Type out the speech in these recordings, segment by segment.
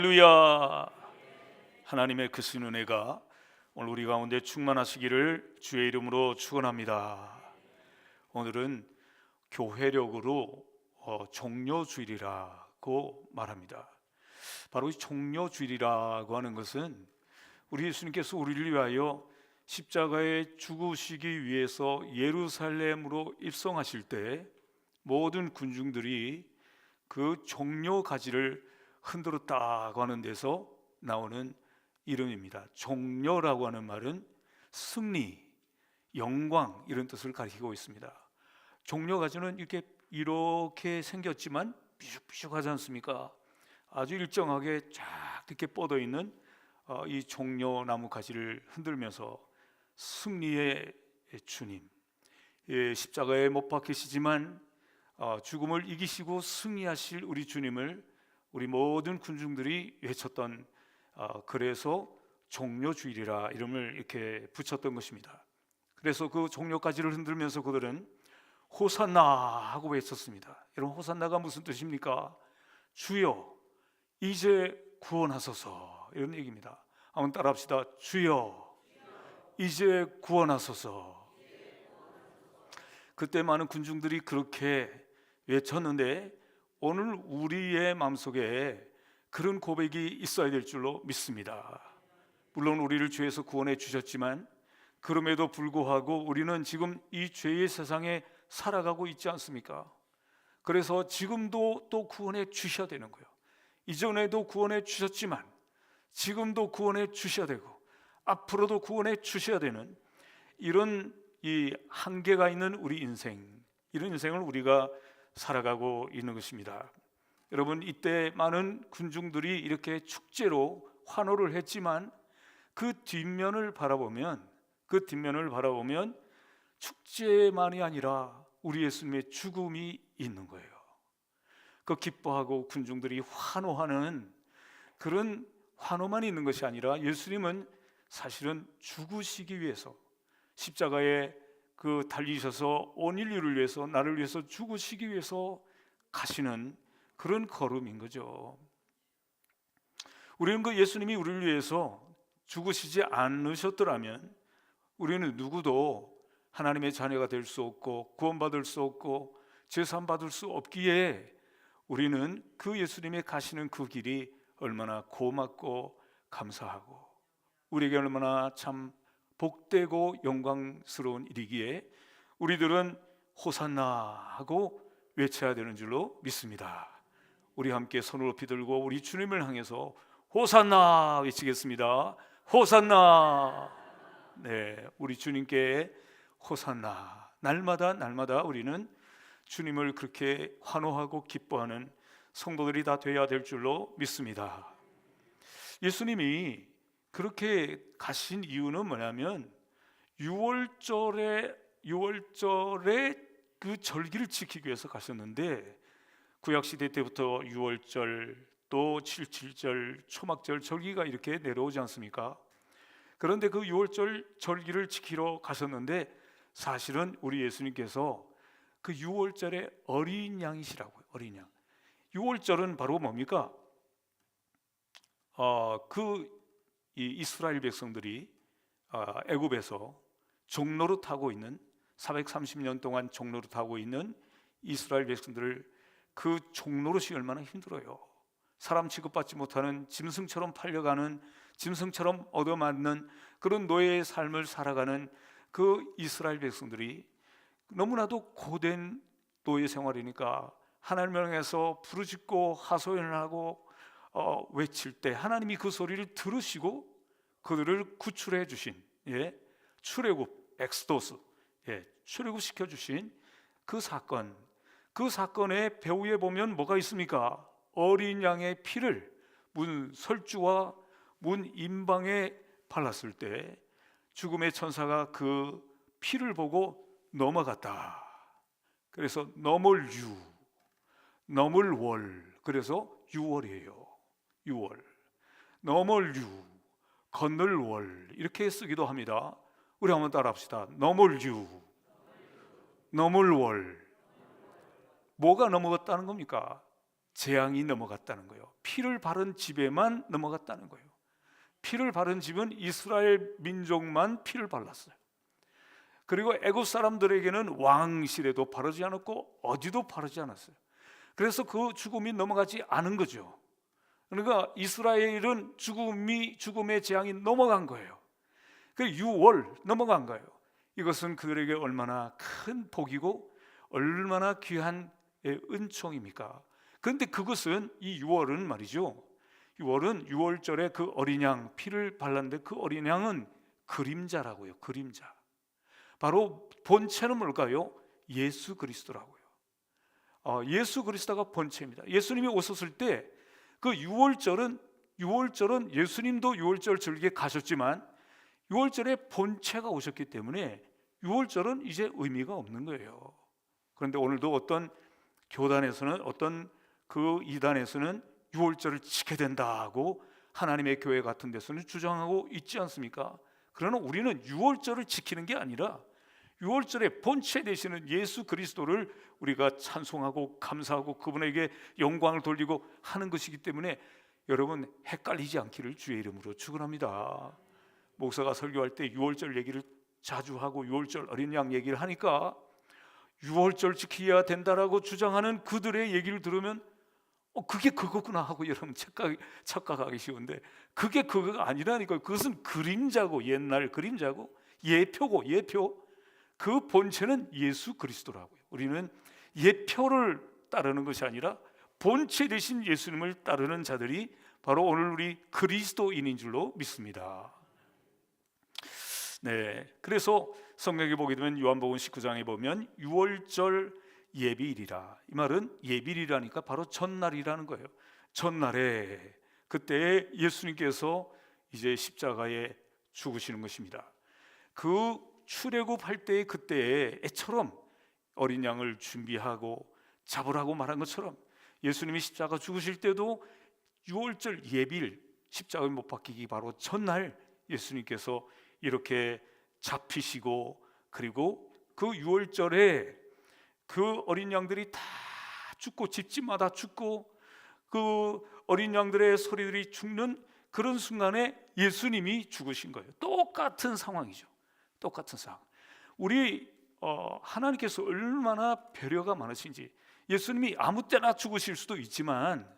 할렐루야. 하나님의 크신 은혜가 오늘 우리 가운데 충만하시기를 주의 이름으로 축원합니다. 오늘은 교회력으로 종려주일이라고 말합니다. 바로 이 종려주일이라고 하는 것은 우리 예수님께서 우리를 위하여 십자가에 죽으시기 위해서 예루살렘으로 입성하실 때 모든 군중들이 그 종려 가지를 흔들었다고 하는 데서 나오는 이름입니다. 종려라고 하는 말은 승리, 영광 이런 뜻을 가리키고 있습니다. 종려가지는 이렇게 생겼지만 삐죽삐죽하지 않습니까? 아주 일정하게 쫙 이렇게 뻗어 있는 이 종려나무 가지를 흔들면서 승리의 주님, 십자가에 못 박히시지만 죽음을 이기시고 승리하실 우리 주님을 우리 모든 군중들이 외쳤던, 그래서 종려주일이라 이름을 이렇게 붙였던 것입니다. 그래서 그 종려가지를 흔들면서 그들은 호산나 하고 외쳤습니다. 여러분, 호산나가 무슨 뜻입니까? 주여 이제 구원하소서, 이런 얘기입니다. 한번 따라합시다. 주여 이제 구원하소서. 그때 많은 군중들이 그렇게 외쳤는데 오늘 우리의 마음속에 그런 고백이 있어야 될 줄로 믿습니다. 물론 우리를 죄에서 구원해 주셨지만 그럼에도 불구하고 우리는 지금 이 죄의 세상에 살아가고 있지 않습니까? 그래서 지금도 또 구원해 주셔야 되는 거예요. 이전에도 구원해 주셨지만 지금도 구원해 주셔야 되고 앞으로도 구원해 주셔야 되는 이런 이 한계가 있는 우리 인생, 이런 인생을 우리가 살아가고 있는 것입니다. 여러분, 이때 많은 군중들이 이렇게 축제로 환호를 했지만 그 뒷면을 바라보면 축제만이 아니라 우리 예수님의 죽음이 있는 거예요. 그 기뻐하고 군중들이 환호하는 그런 환호만 있는 것이 아니라 예수님은 사실은 죽으시기 위해서 십자가에 달리셔서 온 인류를 위해서, 나를 위해서 죽으시기 위해서 가시는 그런 걸음인 거죠. 우리는 그 예수님이 우리를 위해서 죽으시지 않으셨더라면 우리는 누구도 하나님의 자녀가 될 수 없고 구원받을 수 없고 제사함 받을 수 없기에 우리는 그 예수님의 가시는 그 길이 얼마나 고맙고 감사하고 우리에게 얼마나 참 복되고 영광스러운 일이기에 우리들은 호산나 하고 외쳐야 되는 줄로 믿습니다. 우리 함께 손을 높이 들고 우리 주님을 향해서 호산나 외치겠습니다. 호산나. 네, 우리 주님께 호산나. 날마다 우리는 주님을 그렇게 환호하고 기뻐하는 성도들이 다 되어야 될 줄로 믿습니다. 예수님이 그렇게 가신 이유는 뭐냐면 6월절에 그 절기를 지키기 위해서 가셨는데 구약시대 때부터 6월절 또 77절 초막절 절기가 이렇게 내려오지 않습니까? 그런데 그 6월절 절기를 지키러 가셨는데 사실은 우리 예수님께서 그 6월절의 어린 양이시라고요. 어린 양. 6월절은 바로 뭡니까? 이 이스라엘 백성들이 애굽에서 종노릇 하고 있는 430년 동안 종노릇 하고 있는 이스라엘 백성들을 그 종노릇이 얼마나 힘들어요. 사람 취급받지 못하는 짐승처럼 팔려가는, 짐승처럼 얻어맞는 그런 노예의 삶을 살아가는 그 이스라엘 백성들이 너무나도 고된 노예 생활이니까 하나님을 향해서 부르짖고 하소연을 하고 외칠 때 하나님이 그 소리를 들으시고 그들을 구출해 주신, 출애굽, 엑스도스, 출애굽시켜 주신 그 사건의 배후에 보면 뭐가 있습니까? 어린 양의 피를 문 설주와 문 임방에 발랐을 때 죽음의 천사가 그 피를 보고 넘어갔다. 그래서 넘을 월, 그래서 6월이에요. 6월. 넘을 건널 월, 이렇게 쓰기도 합니다. 우리 한번 따라합시다. 넘을 월. 뭐가 넘어갔다는 겁니까? 재앙이 넘어갔다는 거예요. 피를 바른 집에만 넘어갔다는 거예요. 피를 바른 집은 이스라엘 민족만 피를 발랐어요. 그리고 애굽 사람들에게는 왕실에도 바르지 않았고 어디도 바르지 않았어요. 그래서 그 죽음이 넘어가지 않은 거죠. 그러니까 이스라엘은 죽음의 재앙이 넘어간 거예요. 그 6월 넘어간 거예요. 이것은 그들에게 얼마나 큰 복이고 얼마나 귀한 은총입니까? 그런데 그것은 이 6월은 말이죠, 6월은 6월절에 그 어린 양 피를 발랐는데 그 어린 양은 그림자라고요. 그림자. 바로 본체는 뭘까요? 예수 그리스도라고요. 예수 그리스도가 본체입니다. 예수님이 오셨을 때 그 6월절은 예수님도 6월절 절기에 가셨지만 6월절에 본체가 오셨기 때문에 6월절은 이제 의미가 없는 거예요. 그런데 오늘도 어떤 교단에서는, 어떤 그 이단에서는 6월절을 지켜야 된다고 하나님의 교회 같은 데서는 주장하고 있지 않습니까? 그러나 우리는 6월절을 지키는 게 아니라 6월절에 본체 되시는 예수 그리스도를 우리가 찬송하고 감사하고 그분에게 영광을 돌리고 하는 것이기 때문에 여러분 헷갈리지 않기를 주의 이름으로 축원합니다. 목사가 설교할 때 6월절 얘기를 자주 하고 6월절 어린 양 얘기를 하니까 6월절 지켜야 된다라고 주장하는 그들의 얘기를 들으면 그게 그거구나 하고 여러분 착각하기 쉬운데 그게 그거가 아니라니까요. 그것은 그림자고, 옛날 그림자고, 예표고, 예표. 그 본체는 예수 그리스도라고요. 우리는 예표를 따르는 것이 아니라 본체 되신 예수님을 따르는 자들이 바로 오늘 우리 그리스도인인 줄로 믿습니다. 네, 그래서 성경에 보게 되면 요한복음 19장에 보면 6월절 예비일이라, 이 말은 예비일이라니까 바로 전날이라는 거예요. 전날에 그때 예수님께서 이제 십자가에 죽으시는 것입니다. 그 출애굽할 때의 그때에 애처럼 어린 양을 준비하고 잡으라고 말한 것처럼 예수님이 십자가 죽으실 때도 6월절 예비일, 십자가에 못 박히기 바로 전날 예수님께서 이렇게 잡히시고, 그리고 그 6월절에 그 어린 양들이 다 죽고 집집마다 죽고 그 어린 양들의 소리들이 죽는 그런 순간에 예수님이 죽으신 거예요. 똑같은 상황이죠. 똑같은 상황. 우리 하나님께서 얼마나 배려가 많으신지, 예수님이 아무 때나 죽으실 수도 있지만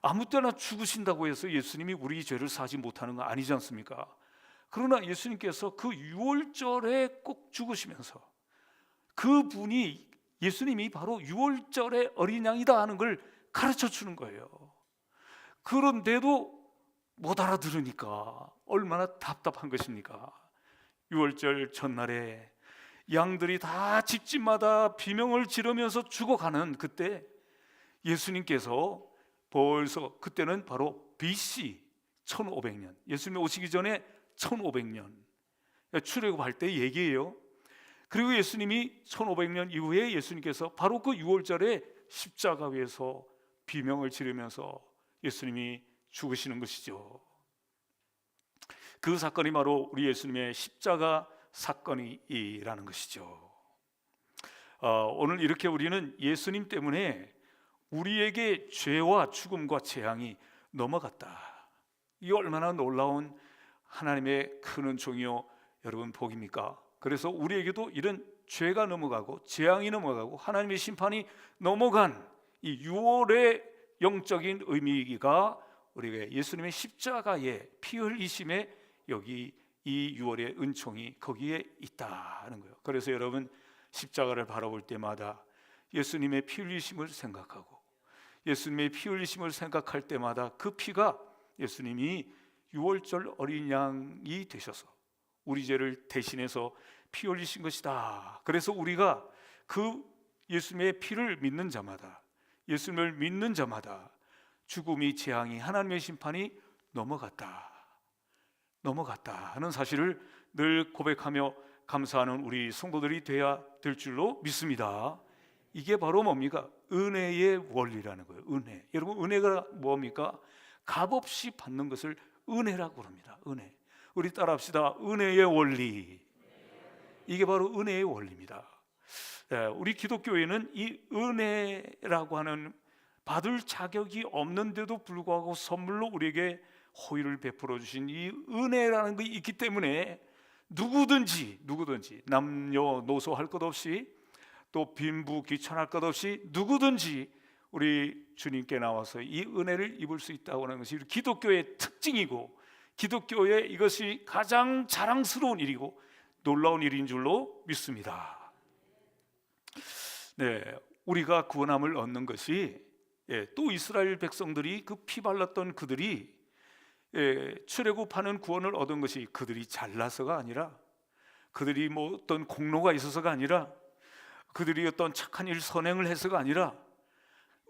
아무 때나 죽으신다고 해서 예수님이 우리 죄를 사지 못하는 거 아니지 않습니까? 그러나 예수님께서 그 6월절에 꼭 죽으시면서 그분이, 예수님이 바로 6월절의 어린 양이다 하는 걸 가르쳐 주는 거예요. 그런데도 못 알아들으니까 얼마나 답답한 것입니까? 6월절 전날에 양들이 다 집집마다 비명을 지르면서 죽어가는 그때 예수님께서 벌써, 그때는 바로 BC 1500년, 예수님이 오시기 전에 1500년 출애굽할 때 얘기예요. 그리고 예수님이 1500년 이후에 예수님께서 바로 그 6월절에 십자가 위에서 비명을 지르면서 예수님이 죽으시는 것이죠. 그 사건이 바로 우리 예수님의 십자가 사건이라는 것이죠. 오늘 이렇게 우리는 예수님 때문에 우리에게 죄와 죽음과 재앙이 넘어갔다. 이게 얼마나 놀라운 하나님의 큰 은총이요 여러분 복입니까? 그래서 우리에게도 이런 죄가 넘어가고 재앙이 넘어가고 하나님의 심판이 넘어간 이 6월의 영적인 의미가 우리가 예수님의 십자가의 피 흘리심에 여기 이 6월의 은총이 거기에 있다는 거예요. 그래서 여러분 십자가를 바라볼 때마다 예수님의 피 흘리심을 생각하고 예수님의 피 흘리심을 생각할 때마다 그 피가 예수님이 6월절 어린 양이 되셔서 우리 죄를 대신해서 피 흘리신 것이다. 그래서 우리가 그 예수님의 피를 믿는 자마다, 예수님을 믿는 자마다 죽음이, 재앙이, 하나님의 심판이 넘어갔다 하는 사실을 늘 고백하며 감사하는 우리 성도들이 되어야 될 줄로 믿습니다. 이게 바로 뭡니까? 은혜의 원리라는 거예요. 은혜. 여러분, 은혜가 뭡니까? 값없이 받는 것을 은혜라고 합니다. 은혜. 우리 따라합시다. 은혜의 원리. 이게 바로 은혜의 원리입니다. 우리 기독교에는 이 은혜라고 하는 받을 자격이 없는데도 불구하고 선물로 우리에게 호의를 베풀어 주신 이 은혜라는 것이 있기 때문에 누구든지 남녀노소 할 것 없이 또 빈부 귀천할 것 없이 누구든지 우리 주님께 나와서 이 은혜를 입을 수 있다고 하는 것이 기독교의 특징이고, 기독교의 이것이 가장 자랑스러운 일이고 놀라운 일인 줄로 믿습니다. 네, 우리가 구원함을 얻는 것이 또 이스라엘 백성들이 그 피 발랐던 그들이 출애굽하는 구원을 얻은 것이 그들이 잘나서가 아니라, 그들이 뭐 어떤 공로가 있어서가 아니라, 그들이 어떤 착한 일 선행을 해서가 아니라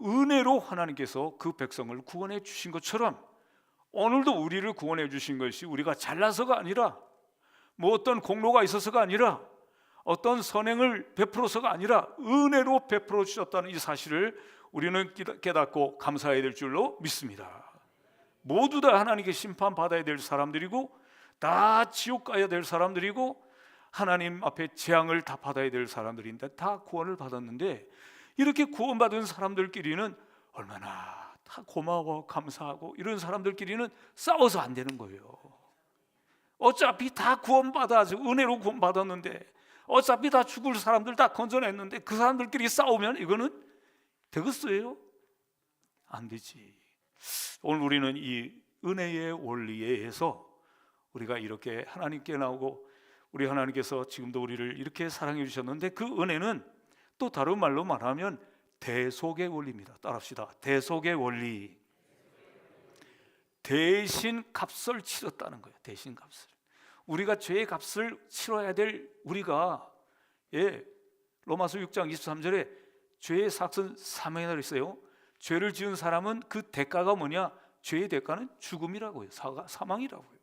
은혜로 하나님께서 그 백성을 구원해 주신 것처럼 오늘도 우리를 구원해 주신 것이 우리가 잘나서가 아니라, 뭐 어떤 공로가 있어서가 아니라, 어떤 선행을 베풀어서가 아니라 은혜로 베풀어 주셨다는 이 사실을 우리는 깨닫고 감사해야 될 줄로 믿습니다. 모두 다 하나님께 심판받아야 될 사람들이고, 다 지옥 가야 될 사람들이고, 하나님 앞에 재앙을 다 받아야 될 사람들인데 다 구원을 받았는데, 이렇게 구원받은 사람들끼리는 얼마나 다 고마워 감사하고 이런 사람들끼리는 싸워서 안 되는 거예요. 어차피 다 구원받아서 은혜로 구원받았는데, 어차피 다 죽을 사람들 다 건져냈는데 그 사람들끼리 싸우면 이거는 되겠어요? 안 되지. 오늘 우리는 이 은혜의 원리에 의해서 우리가 이렇게 하나님께 나오고, 우리 하나님께서 지금도 우리를 이렇게 사랑해 주셨는데, 그 은혜는 또 다른 말로 말하면 대속의 원리입니다. 따라합시다. 대속의 원리. 대신 값을 치렀다는 거예요. 대신 값을. 우리가 죄의 값을 치러야 될 우리가, 로마서 6장 23절에 죄의 삭은 사망이라고 했어요. 죄를 지은 사람은 그 대가가 뭐냐? 죄의 대가는 죽음이라고요. 사망이라고요.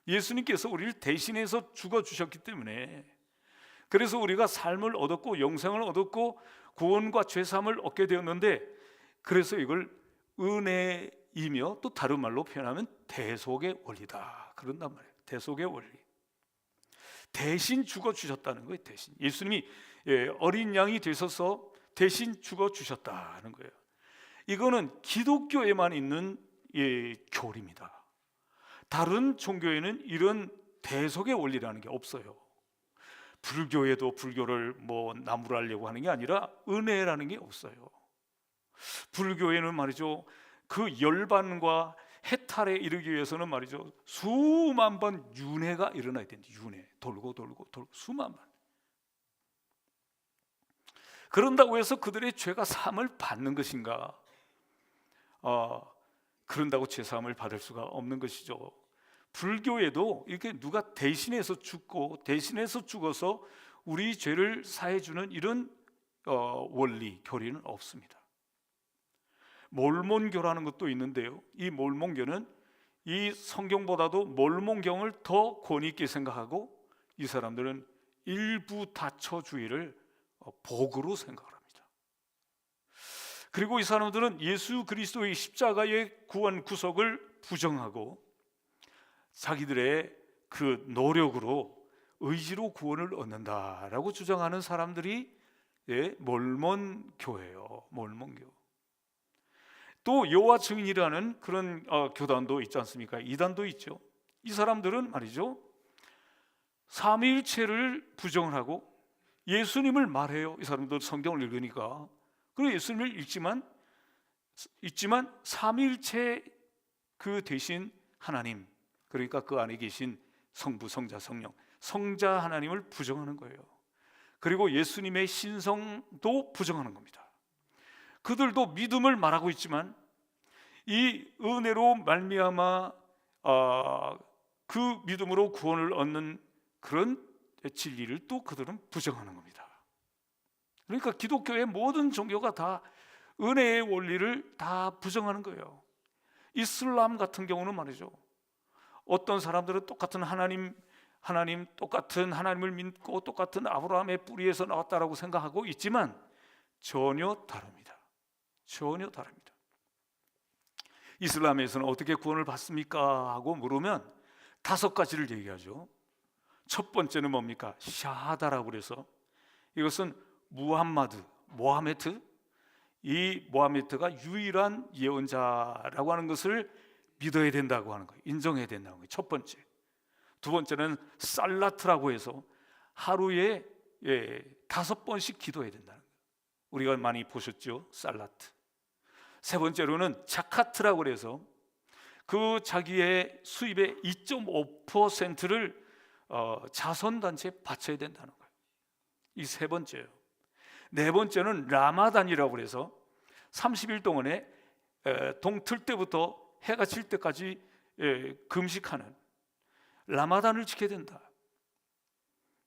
예수님께서 우리를 대신해서 죽어주셨기 때문에, 그래서 우리가 삶을 얻었고 영생을 얻었고 구원과 죄사함을 얻게 되었는데, 그래서 이걸 은혜이며 또 다른 말로 표현하면 대속의 원리다 그런단 말이에요. 대속의 원리. 대신 죽어주셨다는 거예요. 대신 예수님이 어린 양이 되셔서 대신 죽어주셨다는 거예요. 이거는 기독교에만 있는 교리입니다. 다른 종교에는 이런 대속의 원리라는 게 없어요. 불교에도 불교를 뭐 나무라려고 하는 게 아니라 은혜라는 게 없어요. 불교에는 말이죠, 그 열반과 해탈에 이르기 위해서는 말이죠, 수만 번 윤회가 일어나야 된다. 윤회, 돌고 수만 번. 그런다고 해서 그들의 죄가 사함을 받는 것인가? 그런다고 죄 사함을 받을 수가 없는 것이죠. 불교에도 이렇게 누가 대신해서 죽고 대신해서 죽어서 우리 죄를 사해주는 이런 원리, 교리는 없습니다. 몰몬교라는 것도 있는데요, 이 몰몬교는 이 성경보다도 몰몬경을 더 권위 있게 생각하고, 이 사람들은 일부 다처주의를 복으로 생각을 합니다. 그리고 이 사람들은 예수 그리스도의 십자가의 구원 구속을 부정하고 자기들의 그 노력으로 의지로 구원을 얻는다라고 주장하는 사람들이 몰몬교예요. 몰몬교. 또 여호와 증인이라는 그런 교단도 있지 않습니까? 이단도 있죠. 이 사람들은 말이죠, 삼위일체를 부정을 하고 예수님을 말해요. 이 사람들 성경을 읽으니까. 그리고 예수님을 읽지만 삼위일체 그 대신 하나님, 그러니까 그 안에 계신 성부, 성자, 성령, 성자 하나님을 부정하는 거예요. 그리고 예수님의 신성도 부정하는 겁니다. 그들도 믿음을 말하고 있지만 이 은혜로 말미암아 그 믿음으로 구원을 얻는 그런 진리를 또 그들은 부정하는 겁니다. 그러니까 기독교의 모든 종교가 다 은혜의 원리를 다 부정하는 거예요. 이슬람 같은 경우는 말이죠, 어떤 사람들은 똑같은 하나님 똑같은 하나님을 믿고 똑같은 아브라함의 뿌리에서 나왔다라고 생각하고 있지만 전혀 다릅니다. 전혀 다릅니다. 이슬람에서는 어떻게 구원을 받습니까? 하고 물으면 5가지를 얘기하죠. 첫 번째는 뭡니까? 샤하다라고 그래서 이것은 모하메드, 이 모하메드가 유일한 예언자라고 하는 것을 믿어야 된다고 하는 거예요. 인정해야 된다는 거예요. 첫 번째. 두 번째는 살라트라고 해서 하루에 5번씩 기도해야 된다는 거예요. 우리가 많이 보셨죠? 살라트. 세 번째로는 자카트라고 해서 그 자기의 수입의 2.5%를 자선단체에 바쳐야 된다는 거예요. 이 세 번째예요. 네 번째는 라마단이라고 해서 30일 동안에 동틀 때부터 해가 질 때까지 금식하는 라마단을 지켜야 된다.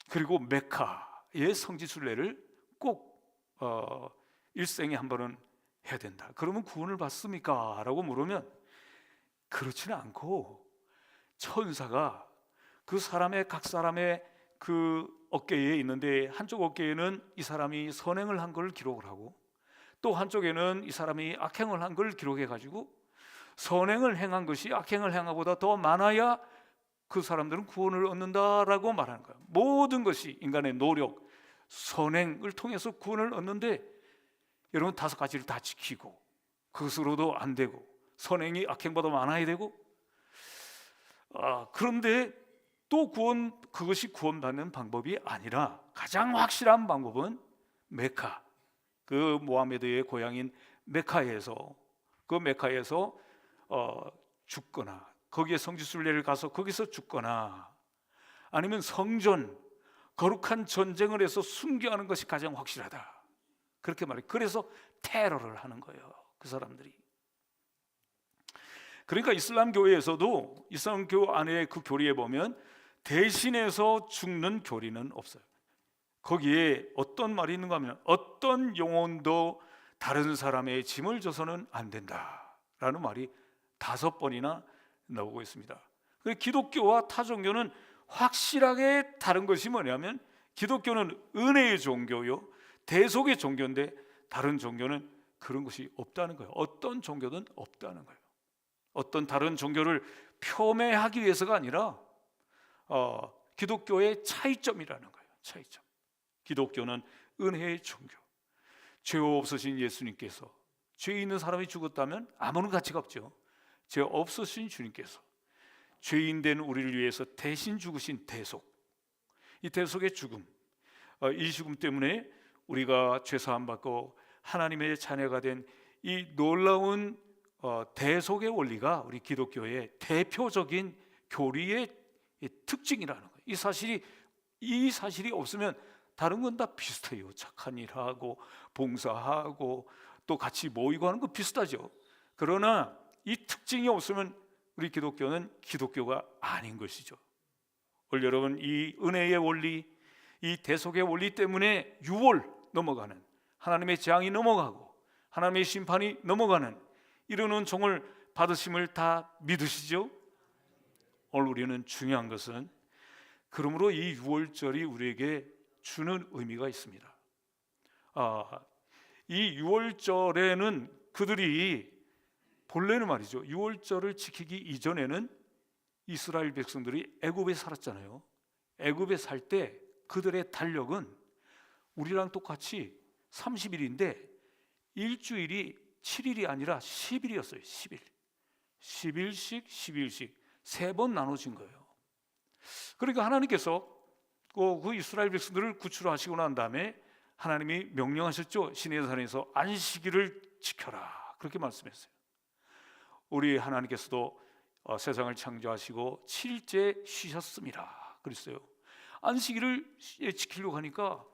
그리고 메카의 성지순례를 꼭 일생에 한 번은 해야 된다. 그러면 구원을 받습니까? 라고 물으면 그렇지는 않고 천사가 그 사람의 각 사람의 그 어깨에 있는데 한쪽 어깨에는 이 사람이 선행을 한 걸 기록을 하고 또 한쪽에는 이 사람이 악행을 한 걸 기록해 가지고 선행을 행한 것이 악행을 행한 것보다 더 많아야 그 사람들은 구원을 얻는다라고 말하는 거예요. 모든 것이 인간의 노력, 선행을 통해서 구원을 얻는데 여러분 5가지를 다 지키고 그것으로도 안 되고 선행이 악행보다 많아야 되고 그런데 또 그것이 구원받는 방법이 아니라 가장 확실한 방법은 메카, 그 모하메드의 고향인 메카에서 죽거나 거기에 성지순례를 가서 거기서 죽거나 아니면 성전, 거룩한 전쟁을 해서 순교하는 것이 가장 확실하다. 그렇게 말해요. 그래서 테러를 하는 거예요. 그 사람들이. 그러니까 이슬람교회에서도 이슬람교 안에 그 교리에 보면 대신해서 죽는 교리는 없어요. 거기에 어떤 말이 있는가 하면 어떤 영혼도 다른 사람의 짐을 져서는 안 된다라는 말이 5번이나 나오고 있습니다. 기독교와 타 종교는 확실하게 다른 것이 뭐냐면 기독교는 은혜의 종교요, 대속의 종교인데 다른 종교는 그런 것이 없다는 거예요. 어떤 종교든 없다는 거예요. 어떤 다른 종교를 폄훼하기 위해서가 아니라 기독교의 차이점이라는 거예요. 차이점. 기독교는 은혜의 종교. 죄 없으신 예수님께서 죄 있는 사람이 죽었다면 아무런 가치가 없죠. 죄 없으신 주님께서 죄인 된 우리를 위해서 대신 죽으신 대속, 이 대속의 죽음, 이 죽음 때문에 우리가 죄 사함 받고 하나님의 자녀가 된 이 놀라운 대속의 원리가 우리 기독교의 대표적인 교리의 특징이라는 거예요. 이 사실이 없으면 다른 건 다 비슷해요. 착한 일하고 봉사하고 또 같이 모이고 하는 거 비슷하죠. 그러나 이 특징이 없으면 우리 기독교는 기독교가 아닌 것이죠. 오늘 여러분 이 은혜의 원리, 이 대속의 원리 때문에 6월 넘어가는 하나님의 재앙이 넘어가고 하나님의 심판이 넘어가는 이런 은총을 받으심을 다 믿으시죠? 오늘 우리는 중요한 것은 그러므로 이 6월절이 우리에게 주는 의미가 있습니다. 이 6월절에는 그들이 본래는 말이죠, 6월절을 지키기 이전에는 이스라엘 백성들이 애굽에 살았잖아요. 애굽에 살 때 그들의 달력은 우리랑 똑같이 30일인데 일주일이 7일이 아니라 10일이었어요. 10일. 10일씩 3번 나눠진 거예요. 그러니까 하나님께서 그 이스라엘 백성들을 구출하시고 난 다음에 하나님이 명령하셨죠. 시내의 산에서 안식일을 지켜라. 그렇게 말씀했어요. 우리 하나님께서도 세상을 창조하시고 7일째 쉬셨습니다. 그랬어요. 안식일을 지키려고 하니까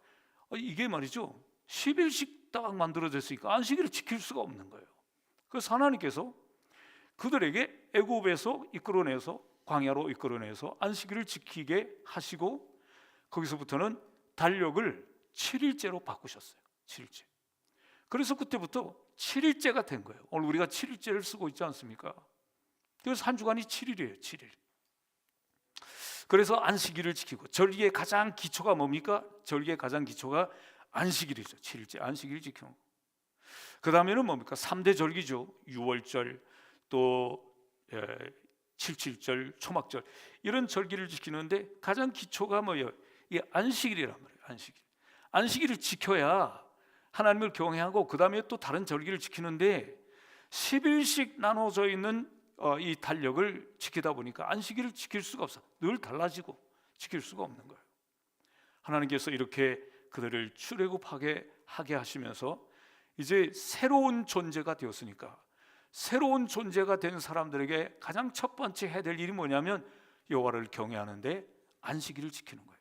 이게 말이죠, 10일씩 딱 만들어졌으니까 안식일을 지킬 수가 없는 거예요. 그래서 하나님께서 그들에게 애굽에서 이끌어내서 광야로 이끌어내서 안식일을 지키게 하시고 거기서부터는 달력을 7일째로 바꾸셨어요. 7일째. 그래서 그때부터 7일째가 된 거예요. 오늘 우리가 7일째를 쓰고 있지 않습니까? 그래서 한 주간이 7일이에요. 7일. 그래서 안식일을 지키고, 절기의 가장 기초가 뭡니까? 절기의 가장 기초가 안식일이죠. 7일째 안식일 지키는 거. 그 다음에는 뭡니까? 3대 절기죠. 유월절, 또 77절, 초막절, 이런 절기를 지키는데 가장 기초가 뭐예요? 이게 안식일이란 말이에요. 안식일을 지켜야 하나님을 경외하고 그 다음에 또 다른 절기를 지키는데 10일씩 나눠져 있는 이 달력을 지키다 보니까 안식일을 지킬 수가 없어. 늘 달라지고 지킬 수가 없는 거예요. 하나님께서 이렇게 그들을 출애굽하게 하게 하시면서 이제 새로운 존재가 되었으니까, 새로운 존재가 된 사람들에게 가장 첫 번째 해야 될 일이 뭐냐면 여호와를 경외하는데 안식일을 지키는 거예요.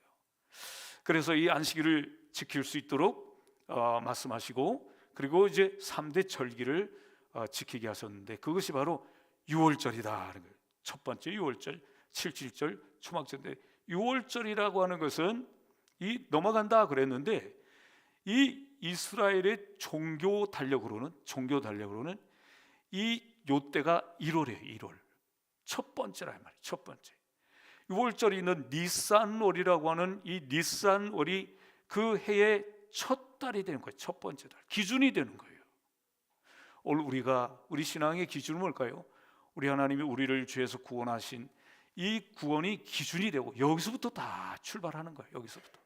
그래서 이 안식일을 지킬 수 있도록 말씀하시고, 그리고 이제 3대 절기를 지키게 하셨는데 그것이 바로 유월절이다. 첫 번째 유월절, 칠칠절, 초막절인데, 유월절이라고 하는 것은 이 넘어간다 그랬는데 이 이스라엘의 종교 달력으로는 이 요때가 1월이에요. 1월 첫 번째라 이 말이에요. 첫 번째. 6월절이 있는 니산월이라고 하는 이 니산월이 그 해의 첫 달이 되는 거예요. 첫 번째 달, 기준이 되는 거예요. 오늘 우리 신앙의 기준은 뭘까요? 우리 하나님이 우리를 죄에서 구원하신 이 구원이 기준이 되고 여기서부터 다 출발하는 거예요. 여기서부터.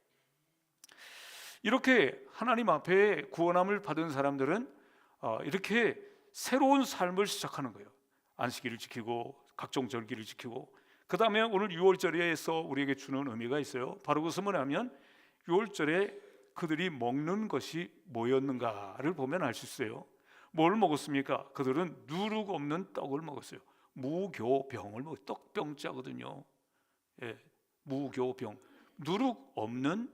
이렇게 하나님 앞에 구원함을 받은 사람들은 이렇게 새로운 삶을 시작하는 거예요. 안식일을 지키고 각종 절기를 지키고, 그 다음에 오늘 6월절에서 우리에게 주는 의미가 있어요. 바로 그것은 뭐냐면 6월절에 그들이 먹는 것이 뭐였는가를 보면 알 수 있어요. 뭘 먹었습니까? 그들은 누룩 없는 떡을 먹었어요. 무교병을 먹어요. 떡병자거든요. 예, 무교병, 누룩 없는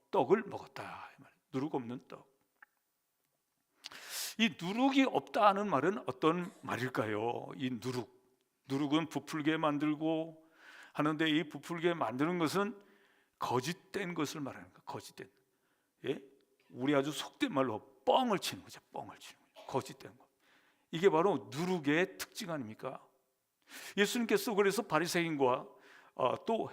떡을 먹었다. 누룩 없는 떡. 이 누룩이 없다는 말은 어떤 말일까요? 이 누룩은 부풀게 만들고 하는데, 이 부풀게 만드는 것은 거짓된 것을 말하는 거예요. 거짓된. 예? 우리 아주 속된 말로 뻥을 치는 거죠. 뻥을 치는 거예요. 거짓된 거. 이게 바로 누룩의 특징 아닙니까? 예수님께서 그래서 바리새인과 또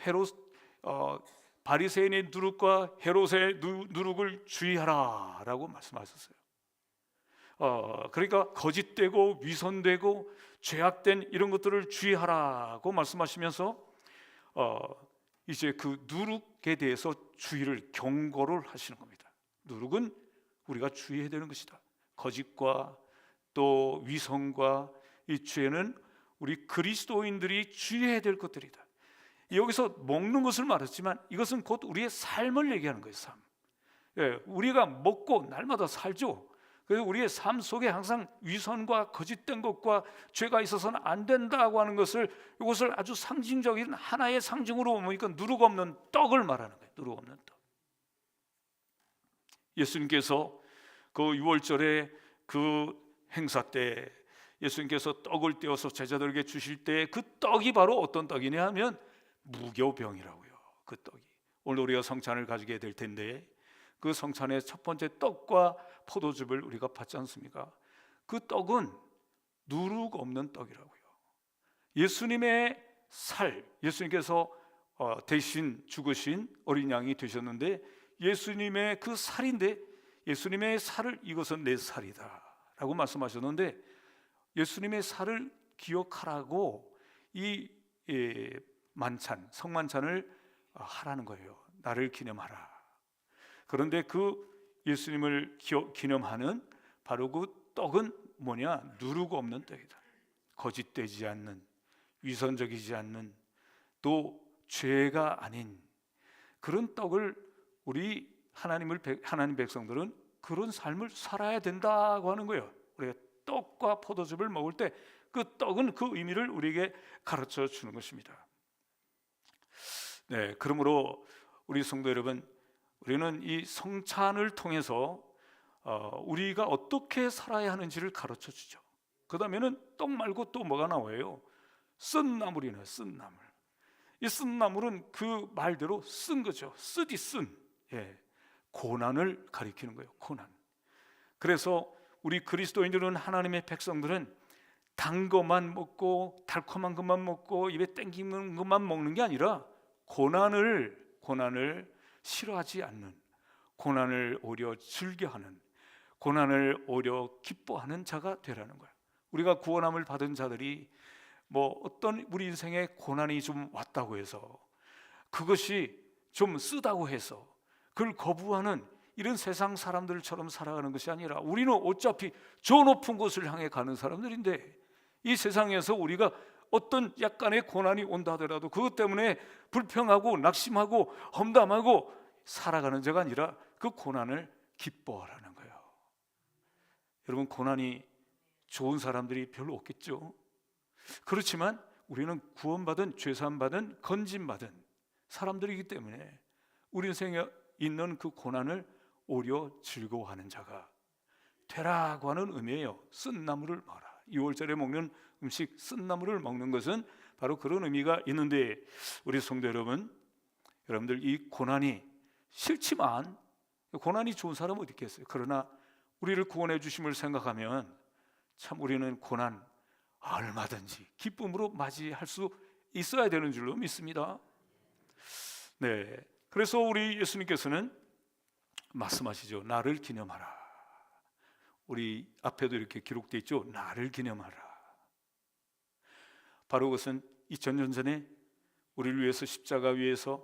바리새인의 누룩과 헤롯의 누룩을 주의하라라고 말씀하셨어요. 그러니까 거짓되고 위선되고 죄악된 이런 것들을 주의하라고 말씀하시면서 이제 그 누룩에 대해서 주의를 경고를 하시는 겁니다. 누룩은 우리가 주의해야 되는 것이다. 거짓과 또 위선과 이 죄는 우리 그리스도인들이 주의해야 될 것들이다. 여기서 먹는 것을 말했지만 이것은 곧 우리의 삶을 얘기하는 거예요. 삶. 예, 우리가 먹고 날마다 살죠. 그래서 우리의 삶 속에 항상 위선과 거짓된 것과 죄가 있어서는 안 된다고 하는 것을, 이것을 아주 상징적인 하나의 상징으로 보니까 누룩 없는 떡을 말하는 거예요. 누룩 없는 떡. 예수님께서 그 6월절에 그 행사 때 예수님께서 떡을 떼어서 제자들에게 주실 때 그 떡이 바로 어떤 떡이냐 하면 무교병이라고요. 그 떡이. 오늘 우리가 성찬을 가지게 될 텐데 그 성찬의 첫 번째 떡과 포도즙을 우리가 받지 않습니까? 그 떡은 누룩 없는 떡이라고요. 예수님의 살, 예수님께서 대신 죽으신 어린 양이 되셨는데 예수님의 그 살인데, 예수님의 살을 이것은 내 살이다 라고 말씀하셨는데, 예수님의 살을 기억하라고 이 만찬, 성만찬을 하라는 거예요. 나를 기념하라. 그런데 그 예수님을 기념하는 바로 그 떡은 뭐냐? 누룩 없는 떡이다. 거짓되지 않는, 위선적이지 않는, 또 죄가 아닌 그런 떡을 우리 하나님 백성들은 그런 삶을 살아야 된다고 하는 거예요. 우리가 떡과 포도즙을 먹을 때 그 떡은 그 의미를 우리에게 가르쳐 주는 것입니다. 네, 그러므로 우리 성도 여러분, 우리는 이 성찬을 통해서 우리가 어떻게 살아야 하는지를 가르쳐 주죠. 그 다음에는 떡 말고 또 뭐가 나와요? 쓴 나물이네요. 쓴 나물. 이 쓴 나물은 그 말대로 쓴 거죠. 쓰디 쓴. 예, 고난을 가리키는 거예요. 고난. 그래서 우리 그리스도인들은, 하나님의 백성들은 단 것만 먹고 달콤한 것만 먹고 입에 땡기는 것만 먹는 게 아니라 고난을 싫어하지 않는, 고난을 오히려 즐겨하는, 고난을 오히려 기뻐하는 자가 되라는 거예요. 우리가 구원함을 받은 자들이 뭐 어떤 우리 인생에 고난이 좀 왔다고 해서 그것이 좀 쓰다고 해서 그걸 거부하는 이런 세상 사람들처럼 살아가는 것이 아니라 우리는 어차피 저 높은 곳을 향해 가는 사람들인데, 이 세상에서 우리가 어떤 약간의 고난이 온다 하더라도 그것 때문에 불평하고 낙심하고 험담하고 살아가는 자가 아니라 그 고난을 기뻐하라는 거예요. 여러분, 고난이 좋은 사람들이 별로 없겠죠. 그렇지만 우리는 구원받은, 죄사함받은, 건짐받은 사람들이기 때문에 우리 인생에 있는 그 고난을 오히려 즐거워하는 자가 되라고 하는 의미예요. 쓴 나물을 먹어라. 6월절에 먹는 음식, 쓴 나물을 먹는 것은 바로 그런 의미가 있는데, 우리 성도 여러분들, 이 고난이 싫지만, 고난이 좋은 사람은 어디 있겠어요? 그러나 우리를 구원해 주심을 생각하면 참 우리는 고난 얼마든지 기쁨으로 맞이할 수 있어야 되는 줄로 믿습니다. 네, 그래서 우리 예수님께서는 말씀하시죠. 나를 기념하라. 우리 앞에도 이렇게 기록되어 있죠. 나를 기념하라. 바로 그것은 2000년 전에 우리를 위해서 십자가 위에서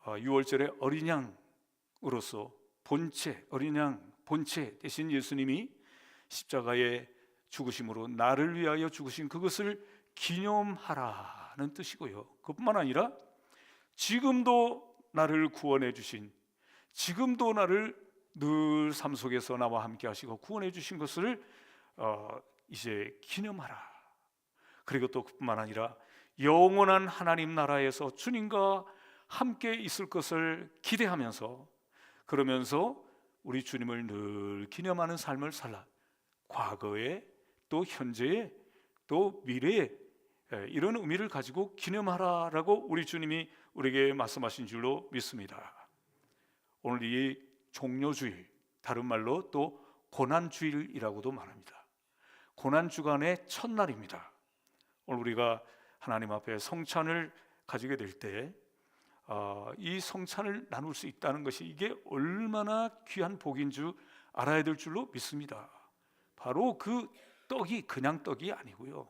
6월절에 어린 양으로서 어린 양 본체 대신 예수님이 십자가에 죽으심으로 나를 위하여 죽으신 그것을 기념하라는 뜻이고요. 그뿐만 아니라 지금도 나를 구원해 주신, 지금도 나를 늘 삶 속에서 나와 함께 하시고 구원해 주신 것을 이제 기념하라. 그리고 또 그뿐만 아니라 영원한 하나님 나라에서 주님과 함께 있을 것을 기대하면서, 그러면서 우리 주님을 늘 기념하는 삶을 살라. 과거에, 또 현재에, 또 미래에 이런 의미를 가지고 기념하라라고 우리 주님이 우리에게 말씀하신 줄로 믿습니다. 오늘 이 종료주일, 다른 말로 또 고난주일이라고도 말합니다. 고난주간의 첫날입니다. 오늘 우리가 하나님 앞에 성찬을 가지게 될 때 이 성찬을 나눌 수 있다는 것이, 이게 얼마나 귀한 복인 줄 알아야 될 줄로 믿습니다. 바로 그 떡이 그냥 떡이 아니고요.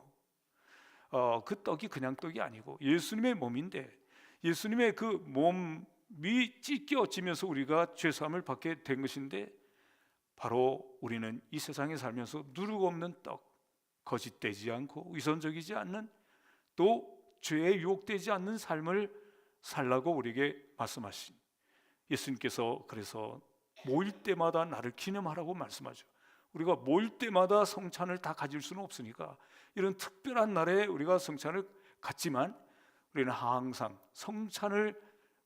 그 떡이 그냥 떡이 아니고 예수님의 몸인데, 예수님의 그 몸이 찢겨지면서 우리가 죄사함을 받게 된 것인데, 바로 우리는 이 세상에 살면서 누룩 없는 떡, 거짓되지 않고 위선적이지 않는, 또 죄에 유혹되지 않는 삶을 살라고 우리에게 말씀하신 예수님께서, 그래서 모일 때마다 나를 기념하라고 말씀하죠. 우리가 모일 때마다 성찬을 다 가질 수는 없으니까 이런 특별한 날에 우리가 성찬을 갖지만, 우리는 항상 성찬을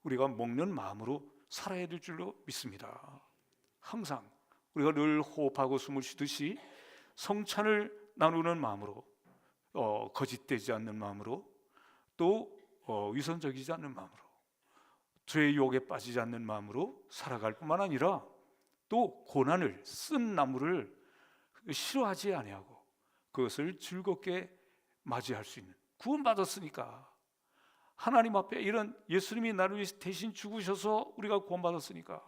우리가 먹는 마음으로 살아야 될 줄로 믿습니다. 항상 우리가 늘 호흡하고 숨을 쉬듯이 성찬을 나누는 마음으로, 거짓되지 않는 마음으로, 또 위선적이지 않는 마음으로, 죄의 유혹에 빠지지 않는 마음으로 살아갈 뿐만 아니라, 또 고난을, 쓴 나물을 싫어하지 아니하고 그것을 즐겁게 맞이할 수 있는, 구원받았으니까, 하나님 앞에 이런 예수님이 나를 위해서 대신 죽으셔서 우리가 구원받았으니까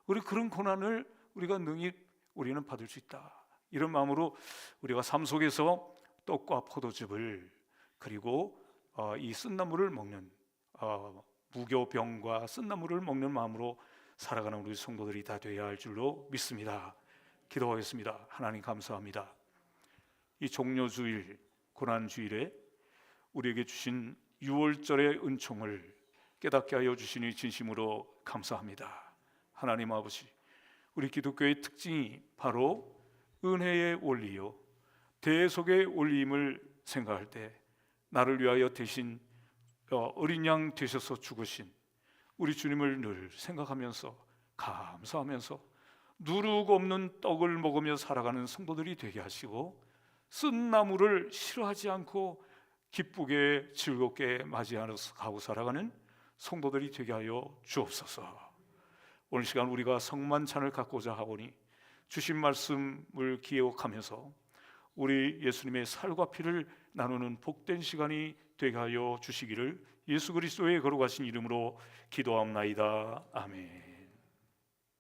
우리 그런 고난을 우리가 능히 우리는 받을 수 있다. 이런 마음으로 우리가 삶 속에서 떡과 포도즙을, 그리고 이 쓴나물을 먹는, 무교병과 쓴나물을 먹는 마음으로 살아가는 우리 성도들이 다 되어야 할 줄로 믿습니다. 기도하겠습니다. 하나님 감사합니다. 이 종료주일, 고난주일에 우리에게 주신 6월절의 은총을 깨닫게 하여 주시니 진심으로 감사합니다. 하나님 아버지, 우리 기독교의 특징이 바로 은혜의 원리요, 대속의 원리임을 생각할 때, 나를 위하여 대신 어린 양 되셔서 죽으신 우리 주님을 늘 생각하면서, 감사하면서 누룩 없는 떡을 먹으며 살아가는 성도들이 되게 하시고, 쓴 나물을 싫어하지 않고 기쁘게 즐겁게 맞이하고 살아가는 성도들이 되게 하여 주옵소서. 오늘 시간 우리가 성만찬을 갖고자 하오니 주신 말씀을 기억하면서 우리 예수님의 살과 피를 나누는 복된 시간이 되게 하여 주시기를 예수 그리스도의 거룩하신 이름으로 기도합나이다. 아멘.